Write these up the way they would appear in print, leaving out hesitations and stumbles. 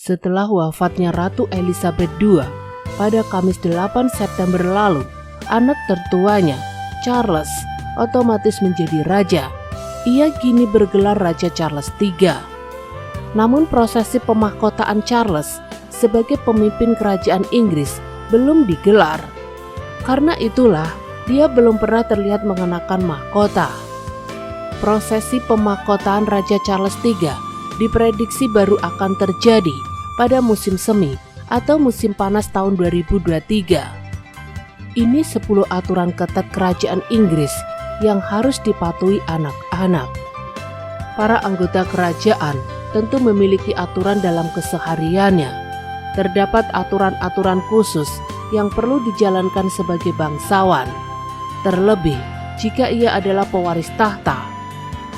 Setelah wafatnya Ratu Elizabeth II pada Kamis 8 September lalu, anak tertuanya, Charles, otomatis menjadi raja. Ia kini bergelar Raja Charles III. Namun prosesi pemahkotaan Charles sebagai pemimpin kerajaan Inggris belum digelar. Karena itulah, dia belum pernah terlihat mengenakan mahkota. Prosesi pemahkotaan Raja Charles III diprediksi baru akan terjadi pada musim semi atau musim panas tahun 2023. Ini 10 aturan ketat kerajaan Inggris yang harus dipatuhi anak-anak. Para anggota kerajaan tentu memiliki aturan dalam kesehariannya. Terdapat aturan-aturan khusus yang perlu dijalankan sebagai bangsawan, terlebih jika ia adalah pewaris tahta.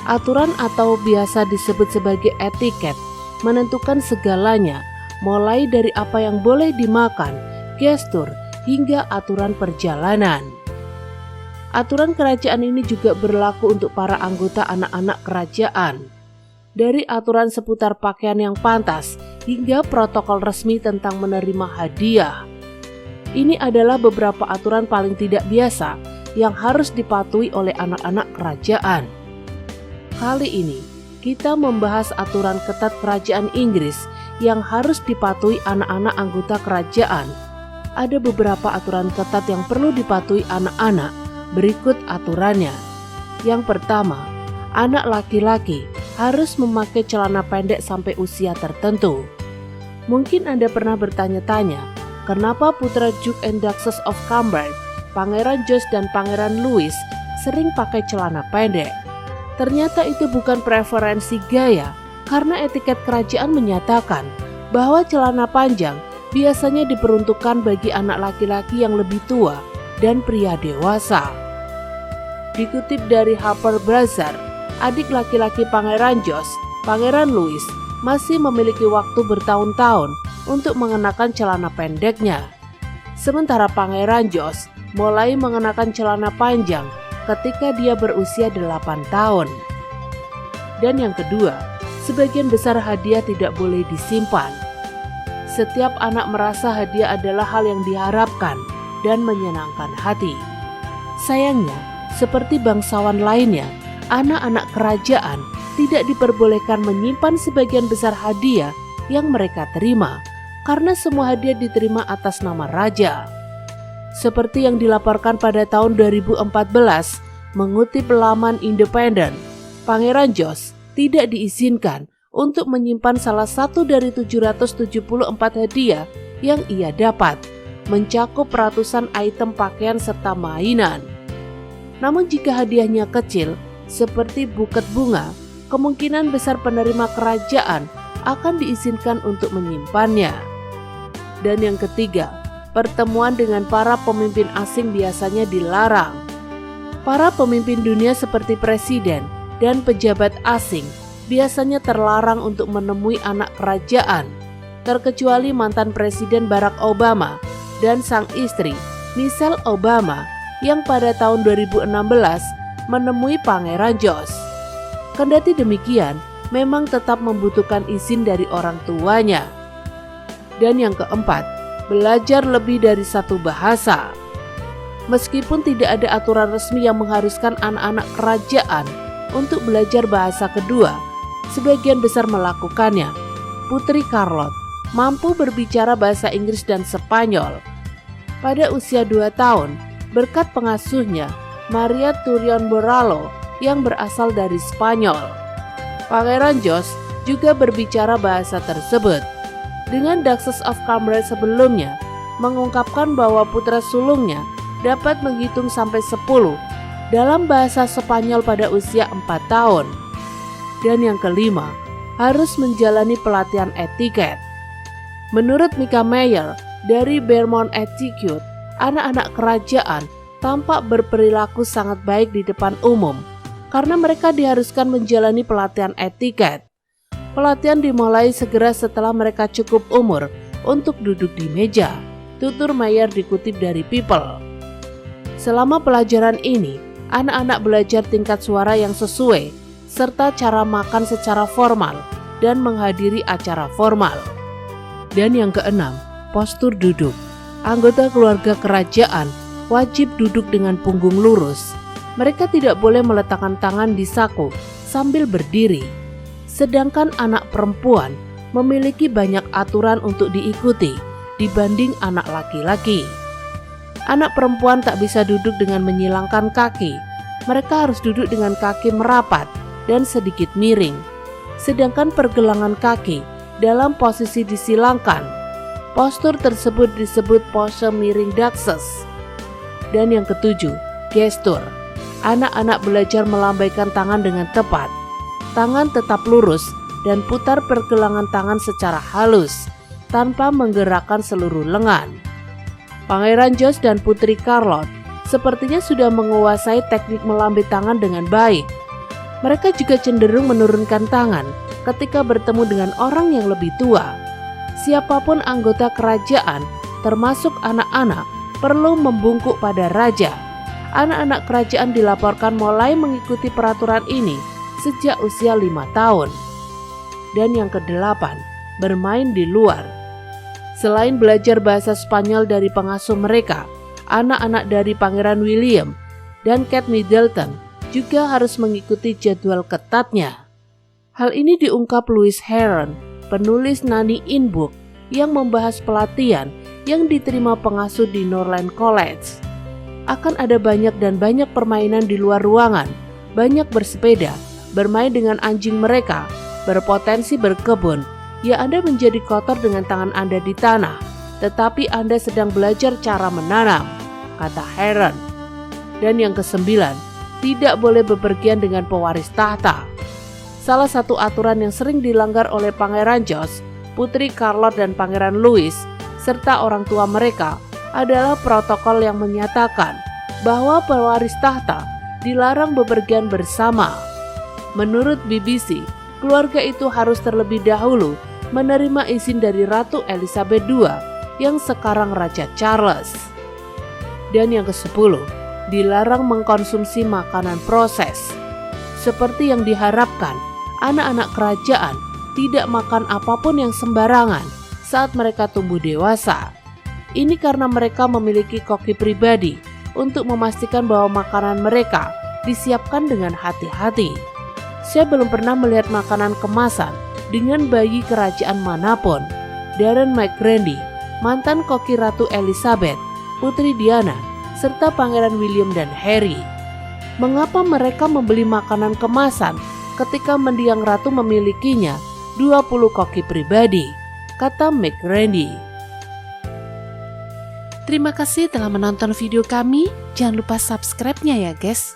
Aturan atau biasa disebut sebagai etiket menentukan segalanya, mulai dari apa yang boleh dimakan, gestur, hingga aturan perjalanan. Aturan kerajaan ini juga berlaku untuk para anggota anak-anak kerajaan. Dari aturan seputar pakaian yang pantas hingga protokol resmi tentang menerima hadiah. Ini adalah beberapa aturan paling tidak biasa yang harus dipatuhi oleh anak-anak kerajaan. Kali ini kita membahas aturan ketat kerajaan Inggris yang harus dipatuhi anak-anak anggota kerajaan. Ada beberapa aturan ketat yang perlu dipatuhi anak-anak. Berikut aturannya. Yang pertama, anak laki-laki harus memakai celana pendek sampai usia tertentu. Mungkin Anda pernah bertanya-tanya, kenapa putra Duke and Duchess of Cambridge, Pangeran George dan Pangeran Louis sering pakai celana pendek? Ternyata itu bukan preferensi gaya, karena etiket kerajaan menyatakan bahwa celana panjang biasanya diperuntukkan bagi anak laki-laki yang lebih tua dan pria dewasa. Dikutip dari Harper Bazaar, adik laki-laki Pangeran George, Pangeran Louis, masih memiliki waktu bertahun-tahun untuk mengenakan celana pendeknya. Sementara Pangeran George mulai mengenakan celana panjang ketika dia berusia 8 tahun. Dan yang kedua, sebagian besar hadiah tidak boleh disimpan. Setiap anak merasa hadiah adalah hal yang diharapkan dan menyenangkan hati. Sayangnya, seperti bangsawan lainnya, anak-anak kerajaan tidak diperbolehkan menyimpan sebagian besar hadiah yang mereka terima, karena semua hadiah diterima atas nama raja. Seperti yang dilaporkan pada tahun 2014, mengutip laman Independent, Pangeran George tidak diizinkan untuk menyimpan salah satu dari 774 hadiah yang ia dapat, mencakup ratusan item pakaian serta mainan. Namun jika hadiahnya kecil, seperti buket bunga, kemungkinan besar penerima kerajaan akan diizinkan untuk menyimpannya. Dan yang ketiga, pertemuan dengan para pemimpin asing biasanya dilarang. Para pemimpin dunia seperti presiden dan pejabat asing biasanya terlarang untuk menemui anak kerajaan, terkecuali mantan Presiden Barack Obama dan sang istri Michelle Obama yang pada tahun 2016 menemui Pangeran George. Kendati demikian, memang tetap membutuhkan izin dari orang tuanya. Dan yang keempat, belajar lebih dari satu bahasa. Meskipun tidak ada aturan resmi yang mengharuskan anak-anak kerajaan untuk belajar bahasa kedua, sebagian besar melakukannya. Putri Charlotte mampu berbicara bahasa Inggris dan Spanyol. Pada usia 2 tahun, berkat pengasuhnya, Maria Turion Borrallo yang berasal dari Spanyol. Pangeran George juga berbicara bahasa tersebut. Dengan Duchess of Cambridge sebelumnya mengungkapkan bahwa putra sulungnya dapat menghitung sampai 10 dalam bahasa Spanyol pada usia 4 tahun. Dan yang kelima, harus menjalani pelatihan etiket. Menurut Mika Meyer dari Vermont Etiquette, anak-anak kerajaan tampak berperilaku sangat baik di depan umum karena mereka diharuskan menjalani pelatihan etiket. Pelatihan dimulai segera setelah mereka cukup umur untuk duduk di meja, tutur Meyer dikutip dari People. Selama pelajaran ini, anak-anak belajar tingkat suara yang sesuai, serta cara makan secara formal dan menghadiri acara formal. Dan yang keenam, postur duduk. Anggota keluarga kerajaan wajib duduk dengan punggung lurus. Mereka tidak boleh meletakkan tangan di saku sambil berdiri. Sedangkan anak perempuan memiliki banyak aturan untuk diikuti dibanding anak laki-laki. Anak perempuan tak bisa duduk dengan menyilangkan kaki. Mereka harus duduk dengan kaki merapat dan sedikit miring. Sedangkan pergelangan kaki dalam posisi disilangkan. Postur tersebut disebut pose miring dakses. Dan yang ketujuh, gestur. Anak-anak belajar melambaikan tangan dengan tepat. Tangan tetap lurus dan putar pergelangan tangan secara halus tanpa menggerakkan seluruh lengan. Pangeran George dan Putri Charlotte sepertinya sudah menguasai teknik melambai tangan dengan baik. Mereka juga cenderung menurunkan tangan ketika bertemu dengan orang yang lebih tua. Siapapun anggota kerajaan, termasuk anak-anak, perlu membungkuk pada raja. Anak-anak kerajaan dilaporkan mulai mengikuti peraturan ini sejak usia 5 tahun. Dan yang kedelapan, bermain di luar. Selain belajar bahasa Spanyol dari pengasuh mereka, anak-anak dari Pangeran William dan Kate Middleton juga harus mengikuti jadwal ketatnya. Hal ini diungkap Lewis Heron, penulis Nanny in Book, yang membahas pelatihan yang diterima pengasuh di Norland College. Akan ada banyak permainan di luar ruangan, banyak bersepeda, bermain dengan anjing mereka, berpotensi berkebun. Ya, Anda menjadi kotor dengan tangan Anda di tanah, tetapi Anda sedang belajar cara menanam, kata Heron. Dan yang kesembilan, tidak boleh bepergian dengan pewaris tahta. Salah satu aturan yang sering dilanggar oleh Pangeran George, Putri Charlotte dan Pangeran Louis, serta orang tua mereka adalah protokol yang menyatakan bahwa pewaris tahta dilarang bepergian bersama. Menurut BBC, keluarga itu harus terlebih dahulu menerima izin dari Ratu Elizabeth II yang sekarang Raja Charles. Dan yang ke-10, dilarang mengkonsumsi makanan proses. Seperti yang diharapkan, anak-anak kerajaan tidak makan apapun yang sembarangan saat mereka tumbuh dewasa. Ini karena mereka memiliki koki pribadi untuk memastikan bahwa makanan mereka disiapkan dengan hati-hati. Saya belum pernah melihat makanan kemasan dengan bayi kerajaan manapun. Darren McGrady, mantan koki Ratu Elizabeth, Putri Diana, serta Pangeran William dan Harry. Mengapa mereka membeli makanan kemasan ketika mendiang ratu memilikinya 20 koki pribadi, kata McGrady. Terima kasih telah menonton video kami. Jangan lupa subscribe-nya ya guys.